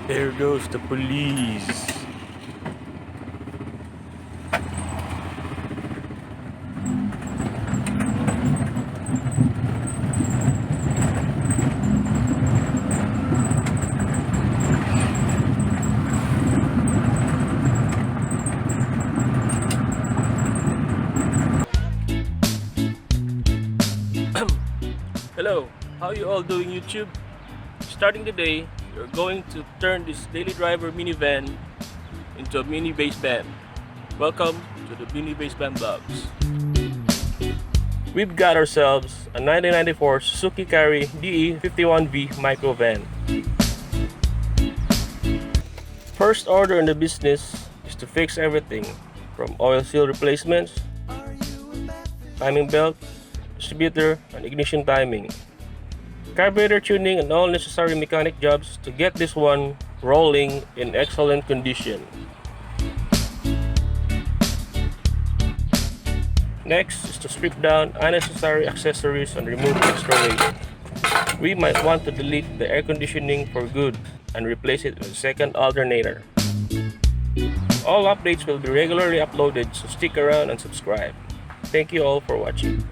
There goes the police. Hello, how you all doing, YouTube? Starting today, we're going to turn this daily driver minivan into a mini bass band. Welcome to the mini bass band vlogs. We've got ourselves a 1994 Suzuki Carry DE51V microvan. First order in the business is to fix everything from oil seal replacements, timing belt, distributor, and ignition timing, carburetor tuning, and all necessary mechanic jobs to get this one rolling in excellent condition. Next is to strip down unnecessary accessories and remove extra weight. We might want to delete the air conditioning for good and replace it with a second alternator. All updates will be regularly uploaded, so stick around and subscribe. Thank you all for watching.